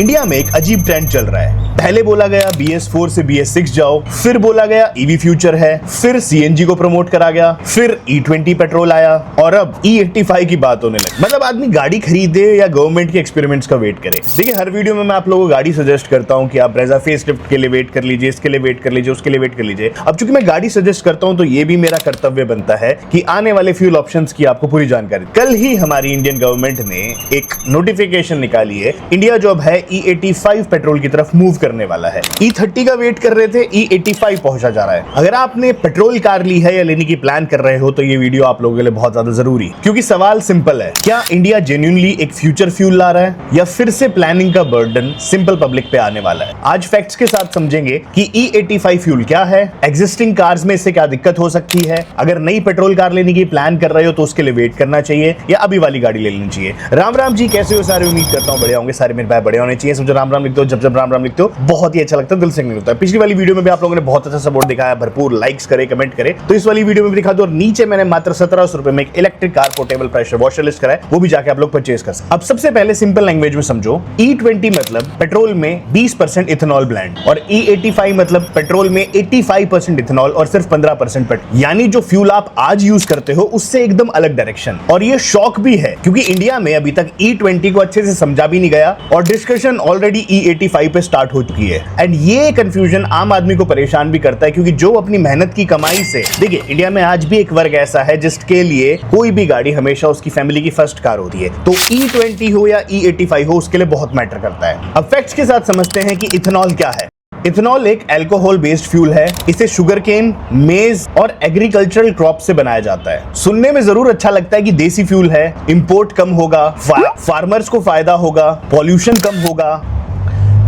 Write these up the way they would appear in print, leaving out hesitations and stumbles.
India में एक अजीब ट्रेंड चल रहा है। पहले बोला गया BS4 से BS6 जाओ, फिर बोला गया EV फ्यूचर है, फिर CNG को प्रमोट करा गया, फिर E20 पेट्रोल आया और अब E85 की बात होने लगी। मतलब आदमी गाड़ी खरीदे या गवर्नमेंट के एक्सपेरिमेंट्स का वेट करे। देखिए, हर वीडियो में मैं आप लोगों को गाड़ी सजेस्ट करता हूं कि आप ब्रेजा फेसलिफ्ट के लिए वेट कर लीजिए, इसके लिए वेट कर लीजिए, उसके लिए वेट कर लीजिए। अब चूंकि मैं गाड़ी सजेस्ट करता हूं तो ये भी मेरा कर्तव्य बनता है कि आने वाले फ्यूल ऑप्शंस की आपको पूरी जानकारी। कल ही हमारी इंडियन गवर्नमेंट ने एक नोटिफिकेशन निकाली है, इंडिया जो अब है E85 पेट्रोल की तरफ मूव करने वाला है। E30 का वेट कर रहे थे, E85 पहुंचा जा रहा है। अगर आपने पेट्रोल कार ली है या लेने की प्लान कर रहे हो तो ये वीडियो आप लोगों के लिए बहुत ज्यादा जरूरी, क्योंकि सवाल सिंपल है, क्या इंडिया जेन्युइनली एक फ्यूचर फ्यूल ला रहा है या फिर से प्लानिंग का बर्डन सिंपल पब्लिक पे आने वाला है। आज फैक्ट्स के साथ समझेंगे कि E85 फ्यूल क्या है, एग्जिस्टिंग कार्स में इससे क्या दिक्कत हो सकती है, अगर नई पेट्रोल कार लेने की प्लान कर रहे हो तो उसके लिए वेट करना चाहिए या अभी वाली गाड़ी ले लेनी चाहिए। राम राम जी, कैसे हो सारे? उम्मीद करता हूं बढ़िया होंगे सारे। मेरे भाई बड़े होने चाहिए। समझो राम राम लिखते हो, जब राम राम लिखते हो बहुत ही अच्छा लगता है, दिल से होता है। पिछली वाली वीडियो में भी आप लोगों ने बहुत अच्छा सपोर्ट दिखाया, भरपूर लाइक्स करे, कमेंट करे, तो इस वाली वीडियो में भी दिखा दो। और नीचे मैंने मात्र 1700 रुपए में एक electric car portable pressure washer list करा है, वो भी जाके आप लोग परचेज कर सकते। अब सबसे पहले सिंपल लैंग्वेज में समझो, E20 मतलब पेट्रोल में 20% इथेनॉल ब्लेंड और E85 मतलब पेट्रोल में 85% इथेनॉल और सिर्फ 15% पेट्रोल। यानी जो फ्यूल आप आज यूज करते हो उससे एकदम अलग डायरेक्शन। और ये शॉक भी है क्योंकि इंडिया में अभी तक E20 को अच्छे से समझा भी नहीं गया और डिस्कशन ऑलरेडी E85 पे स्टार्ट हो चुकी है। एंड ये कंफ्यूजन आम आदमी को परेशान भी करता है क्योंकि जो अपनी मेहनत की कमाई से, देखिए इंडिया में आज भी एक वर्ग ऐसा है जिसके लिए कोई भी गाड़ी हमेशा उसकी फैमिली की फर्स्ट कार होती है, तो E20 हो या E85 हो उसके लिए बहुत मैटर करता है। अब फैक्ट्स के साथ समझते हैं कि इथेनॉल क्या है। इथेनॉल एक अल्कोहल बेस्ड फ्यूल है। इसे शुगर केन, मेज और एग्रीकल्चरल क्रॉप से बनाया जाता है। सुनने में जरूर अच्छा लगता है कि देसी फ्यूल है, इंपोर्ट कम होगा, फार्मर्स को फायदा होगा, पॉल्यूशन कम होगा,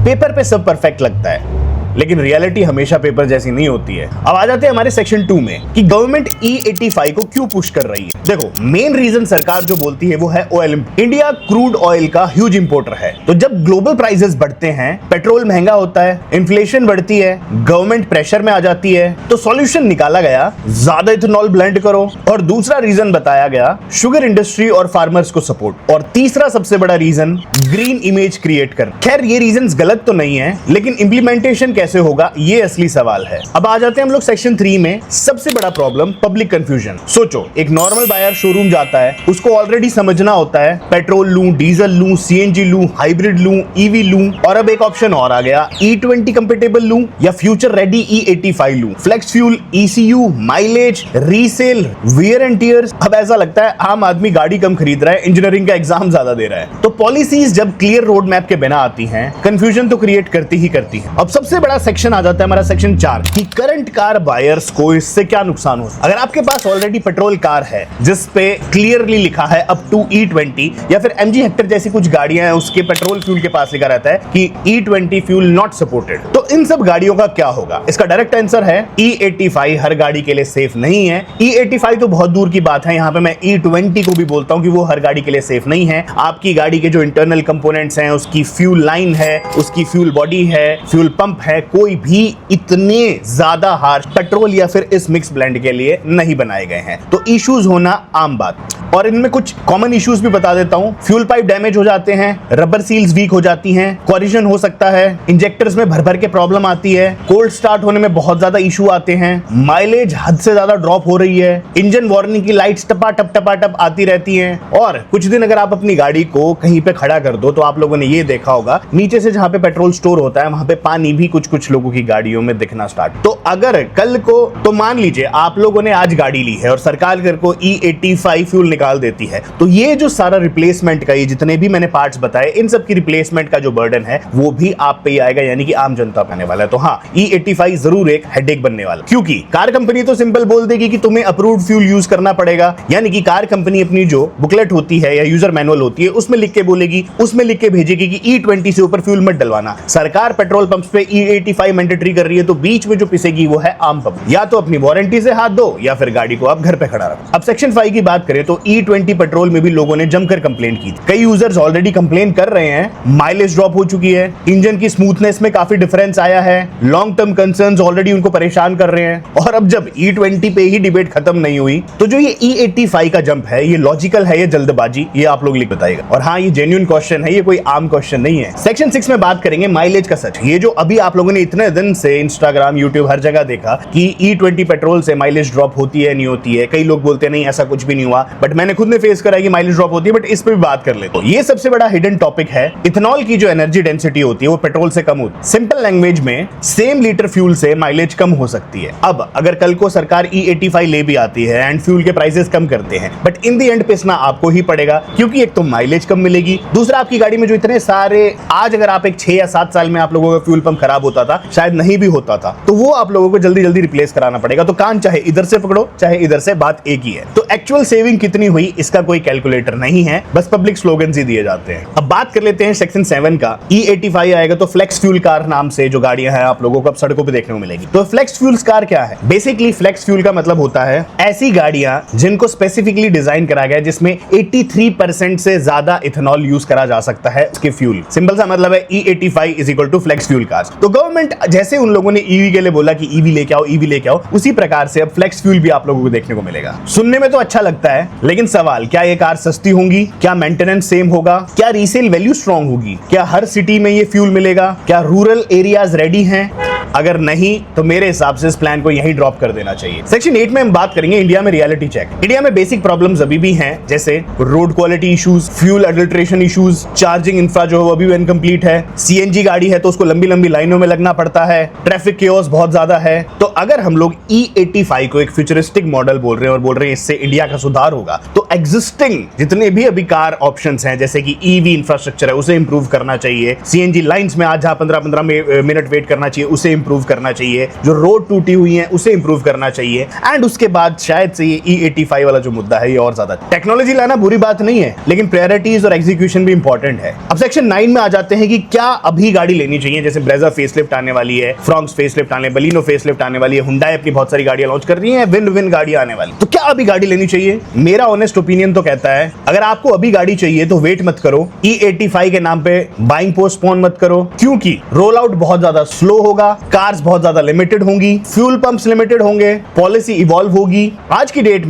पेपर पे सब परफेक्ट लगता है, लेकिन रियलिटी हमेशा पेपर जैसी नहीं होती है। अब आ जाते हैं हमारे सेक्शन 2 में कि गवर्नमेंट E85 को क्यों पुश कर रही है। देखो, मेन रीजन सरकार जो बोलती है वो है ऑयल। इंडिया क्रूड ऑयल का ह्यूज इंपोर्टर है, तो जब ग्लोबल प्राइसेस बढ़ते हैं, पेट्रोल महंगा होता है, इन्फ्लेशन बढ़ती है, गवर्नमेंट प्रेशर में आ जाती है, तो सॉल्यूशन निकाला गया, ज्यादा इथेनॉल ब्लेंड करो। और दूसरा रीजन बताया गया, शुगर इंडस्ट्री और फार्मर्स को सपोर्ट। और तीसरा सबसे बड़ा रीजन, ग्रीन इमेज क्रिएट कर। खैर ये रीजंस गलत तो नहीं है, लेकिन इंप्लीमेंटेशन कैसे होगा ये असली सवाल है। अब आ जाते हैं हम लोग सेक्शन 3 में। सबसे बड़ा प्रॉब्लम, पब्लिक कंफ्यूजन। सोचो, एक नॉर्मल बायर शोरूम जाता है, उसको ऑलरेडी समझना होता है पेट्रोल लूं, डीजल लूं, CNG लूं, हाइब्रिड लूं, EV लूं, और अब एक ऑप्शन और आ गया, E20 कंपेटेबल लूं या फ्यूचर रेडी E85 लूं। Flex fuel, ECU, mileage, resale, wear and tears. अब ऐसा लगता है आम आदमी गाड़ी कम खरीद रहा है, इंजीनियरिंग का एग्जाम ज्यादा दे रहा है। तो पॉलिसीज जब क्लियर रोड मैप के बिना आती हैं, कंफ्यूजन तो क्रिएट करती ही करती है। अब सबसे बड़ा सेक्शन आ जाता है हमारा सेक्शन 4 कि करंट कार बायर्स को इससे क्या नुकसान हो। अगर आपके पास ऑलरेडी पेट्रोल कार है जिस पे क्लियरली लिखा है अप टू E20 या फिर MG हेक्टर जैसी कुछ गाड़ियां हैं, उसके पेट्रोल फ्यूल के पास लिखा रहता है कि E20 फ्यूल नॉट सपोर्टेड, तो इन सब गाड़ियों का क्या होगा? इसका डायरेक्ट आंसर है E85 हर गाड़ी के लिए सेफ नहीं है। E85 तो बहुत दूर की बात है, यहां पे मैं E20 को भी बोलता हूं कि वो हर गाड़ी के लिए सेफ नहीं है। आपकी गाड़ी के जो इंटरनल कंपोनेंट्स हैं, उसकी फ्यूल लाइन है, उसकी फ्यूल बॉडी है, फ्यूल पंप है, कोई भी इतने ज्यादा हार्श पेट्रोल या फिर इस मिक्स ब्लेंड के लिए नहीं बनाए गए हैं। तो इश्यूज होना आम बात। और इनमें कुछ कॉमन इश्यूज भी बता देता हूं। फ्यूल पाइप डैमेज हो जाते हैं, रबर सील्स वीक हो जाती हैं, कोलिजन हो सकता है, इंजेक्टर्स में भर भर के प्रॉब्लम आती है, कोल्ड स्टार्ट होने में बहुत ज्यादा इशू आते हैं, माइलेज हद से ज्यादा ड्रॉप हो रही है, इंजन वार्निंग की लाइट्स टपा-टप आती रहती हैं। और कुछ दिन अगर आप अपनी गाड़ी को कहीं पे खड़ा कर दो तो आप लोगों ने ये देखा होगा, नीचे से जहां पे पेट्रोल स्टोर होता है वहां पे पानी भी कुछ लोगों की गाड़ियों में दिखना स्टार्ट। तो अगर कल को, तो मान लीजिए आप लोगों ने आज गाड़ी ली है और सरकार घर को E85 फ्यूल निकाल देती है, तो ये जो सारा रिप्लेसमेंट का, ये जितने भी मैंने पार्ट्स बताए, इन सब की रिप्लेसमेंट का जो बर्डन है वो भी आप पे ही आएगा, यानी कि आम जनता पे आने वाला है। तो हाँ, E85 जरूर एक हेडेक बनने वाला, क्योंकि कार कंपनी तो सिंपल बोल देगी कि तुम्हें अप्रूव्ड फ्यूल यूज करना पड़ेगा, यानी कि कार कंपनी अपनी जो बुकलेट होती है या यूजर मैनुअल होती है उसमें लिख के बोलेगी, उसमें लिख के भेजेगी कि E20 से ऊपर फ्यूल मत डलवाना। सरकार पेट्रोल पंप्स पे E85 मैंडेटरी कर रही है, तो बीच में जो पिसेगी वो है आम पब्लिक। या तो अपनी वारंटी से हाथ दो या फिर गाड़ी को आप घर पे खड़ा रखो। अब सेक्शन 5 की बात करें तो E20 पेट्रोल में भी लोगों ने जमकर कंप्लेंट की थी। कई यूजर्स ऑलरेडी कंप्लेन कर रहे हैं, माइलेज ड्रॉप हो चुकी है, इंजन की स्मूथनेस में काफी डिफरेंस आया है, लॉन्ग टर्म कंसर्न्स ऑलरेडी उनको परेशान कर रहे हैं। और अब जब E20 पे ही डिबेट खत्म नहीं हुई, तो जो ये E85 का जंप है, ये लॉजिकल है, ये जल्दबाजी, ये आप लोग लिख बताइएगा। और हाँ, ये जेन्युइन क्वेश्चन है, ये कोई आम क्वेश्चन नहीं है। सेक्शन 6 में बात करेंगे माइलेज का सच। ये जो अभी आप लोगों ने इतने दिन से इंस्टाग्राम, यूट्यूब हर जगह देखा कि E20 पेट्रोल से माइलेज ड्रॉप होती है नहीं होती है, कई लोग बोलते नहीं ऐसा कुछ भी नहीं हुआ, बट मैंने खुद ने फेस करा कि माइलेज ड्रॉप होती है। बट इस पे भी बात कर लेते हैं। ये सबसे बड़ा हिडन टॉपिक है, इथेनॉल की जो एनर्जी डेंसिटी होती है वो पेट्रोल से कम होती है। सिंपल लैंग्वेज में सेम लीटर फ्यूल से माइलेज कम हो सकती है। अब अगर कल को सरकार E85 ले भी आती है एंड फ्यूल के प्राइसेस कम करते हैं, बट इन द एंड पिसना आपको ही पड़ेगा, क्योंकि एक तो माइलेज कम मिलेगी, दूसरा आपकी गाड़ी में जो इतने सारे, आज अगर आप एक 6 या 7 साल में आप लोगों का फ्यूल पंप खराब होता था, शायद नहीं भी होता था, तो वो आप लोगों को जल्दी जल्दी रिप्लेस कराना पड़ेगा। तो कान चाहे इधर से पकड़ो चाहे इधर से, बात एक ही है। तो एक्चुअल सेविंग कितनी हुई इसका कोई कैलकुलेटर नहीं है, बस पब्लिक स्लोगन्स ही दिए जाते हैं। अब बात कर लेते हैं सेक्शन 7 का। E85 आएगा तो फ्लेक्स फ्यूल कार नाम से जो गाड़ियां हैं आप लोगों को अब सड़कों पे देखने को मिलेगी। तो फ्लेक्स फ्यूल कार क्या है? बेसिकली फ्लेक्स फ्यूल का मतलब होता है ऐसी गाड़ियां जिनको स्पेसिफिकली डिजाइन करा गया है जिसमें 83% से ज्यादा इथेनॉल यूज करा जा सकता है उसके फ्यूल। सिंपल सा मतलब है E85 is equal to flex fuel cars. तो गवर्नमेंट जैसे उन लोगों ने ईवी के लिए बोला कि ईवी लेके आओ, ईवी लेके आओ, उसी प्रकार से अब फ्लेक्स फ्यूल भी आप लोगों को देखने को मिलेगा। सुनने में तो अच्छा लगता है, लेकिन सवाल, क्या ये कार सस्ती होंगी? क्या मेंटेनेंस सेम होगा? क्या रीसेल वैल्यू स्ट्रांग होगी? क्या हर सिटी में ये फ्यूल मिलेगा? क्या रूरल एरियाज रेडी हैं? अगर नहीं तो मेरे हिसाब से इस प्लान को यहीं ड्रॉप कर देना चाहिए। सेक्शन 8 में हम बात करेंगे इंडिया में रियलिटी चेक। इंडिया में बेसिक प्रॉब्लम्स अभी भी हैं, जैसे road quality issues, fuel adulteration issues, charging infra जो है अभी भी इनकम्प्लीट है, सीएनजी गाड़ी है तो उसको लंबी लंबी लाइनों में लगना पड़ता है, ट्रैफिक केओस बहुत ज्यादा है। तो अगर हम लोग E85 को एक फ्यूचरिस्टिक मॉडल बोल रहे हैं और बोल रहे हैं इससे इंडिया का सुधार होगा, तो एग्जिस्टिंग जितने भी अभी कार ऑप्शंस हैं, जैसे कि ईवी इंफ्रास्ट्रक्चर है, उसे इंप्रूव करना चाहिए, सीएनजी लाइंस में आज जहां 15-15 मिनट वेट करना चाहिए उसे इंप्रूव करना चाहिए, जो रोड टूटी हुई है उसे इंप्रूव करना चाहिए, एंड उसके बाद शायद से ये E85 वाला जो मुद्दा है ये और ज्यादा। टेक्नोलॉजी लाना बुरी बात नहीं है, लेकिन प्रायोरिटीज और एग्जीक्यूशन भी इंपॉर्टेंट है। अब सेक्शन 9 में आ जाते हैं कि क्या अभी गाड़ी लेनी चाहिए। जैसे ब्रेजा फेसलिफ्ट आने वाली है, फ्रॉन्क्स फेसलिफ्ट आने, बलिनो फेसलिफ्ट आने वाली है, हुंडई अपनी बहुत सारी गाड़ियां लॉन्च कर रही है, विन गाड़ियां आने वाली। तो क्या अभी गाड़ी लेनी चाहिए? मेरा ऑनेस्ट ओपिनियन तो कहता है अगर आपको अभी गाड़ी चाहिए तो वेट मत करो, E85 के नाम पे बाइंग पोस्टपोन मत करो, क्योंकि रोल आउट बहुत ज्यादा स्लो होगा, कार्स बहुत ज्यादा लिमिटेड होंगी, फ्यूल पंप्स लिमिटेड होंगे, पॉलिसी इवॉल्व होगी। आज की डेट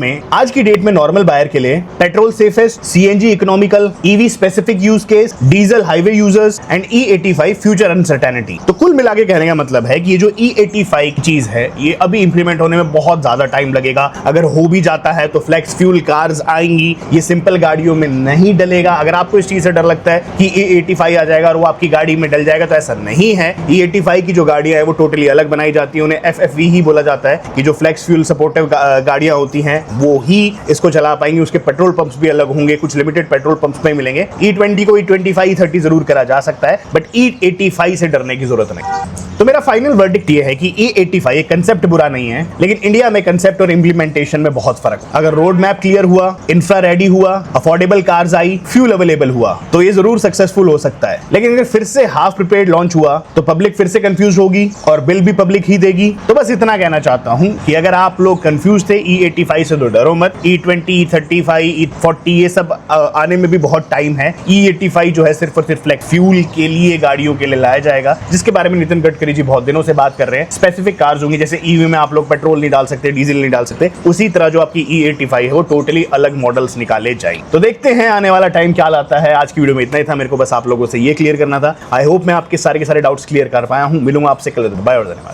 में नॉर्मल बायर के लिए petrol safest, CNG economical, EV specific use case, diesel highway users and E85 future uncertainty. तो कुल मिला के कहने का मतलब है कि ये जो E85 चीज है ये अभी इंप्लीमेंट होने में बहुत ज्यादा टाइम लगेगा। अगर हो भी जाता है तो फ्लेक्स फ्यूल कार्स आएंगी, ये सिंपल गाड़ियों में नहीं डलेगा। अगर आपको इस चीज से डर लगता है कि E85 आ जाएगा और वो आपकी गाड़ी में डल जाएगा, तो ऐसा नहीं है। E85 की जो गाड़ियां है वो टोटली अलग बनाई जाती है, उन्हें FFV ही बोला जाता है कि जो फ्लेक्स फ्यूल सपोर्टिव गाड़ियां होती हैं वो ही इसको चला पाएंगी। उसके पेट्रोल पंप्स भी अलग होंगे, कुछ लिमिटेड पेट्रोल पंप्स में मिलेंगे। E20 को E25, E30 जरूर करा जा सकता है, बट E85 से डरने की जरूरत नहीं। तो मेरा फाइनल वर्डिक्ट ये है कि E85 एक कंसेप्ट बुरा नहीं है, लेकिन इंडिया में कंसेप्ट और इंप्लीमेंटेशन में बहुत फर्क। अगर रोड मैप क्लियर हुआ, इंफ्रा रेडी हुआ, अफोर्डेबल कार्स आई, फ्यूल अवेलेबल हुआ, तो ये जरूर सक्सेसफुल हो सकता है। लेकिन अगर फिर से हाफ प्रिपेयर्ड लॉन्च हुआ तो पब्लिक फिर से कंफ्यूज होगी और बिल भी पब्लिक ही देगी। तो बस इतना कहना चाहता हूं कि अगर आप लोग कंफ्यूज थे E85 से तो डरो मत। E20, E35, E40 ये सब आने में भी बहुत टाइम है। E85 जो है सिर्फ और सिर्फ फ्लेक्स फ्यूल के लिए गाड़ियों के लिए लाया जाएगा, जिसके बारे में नितिन गडकरी जी बहुत दिनों से बात कर रहे हैं। स्पेसिफिक कार्स होंगी, जैसे ईवी में आप लोग पेट्रोल नहीं डाल सकते, डीजल नहीं डाल सकते, उसी तरह जो आपकी E85 है वो टोटली अलग मॉडल्स निकाले जाए। तो देखते हैं आने वाला टाइम क्या लाता है। आज की वीडियो में इतना ही था, मेरे को बस आप लोगों से ये क्लियर करना था। आई होप मैं आपके सारे के सारे डाउट्स क्लियर कर पाया हूं। मिलूंगा आपसे कल, बाय और धन्यवाद।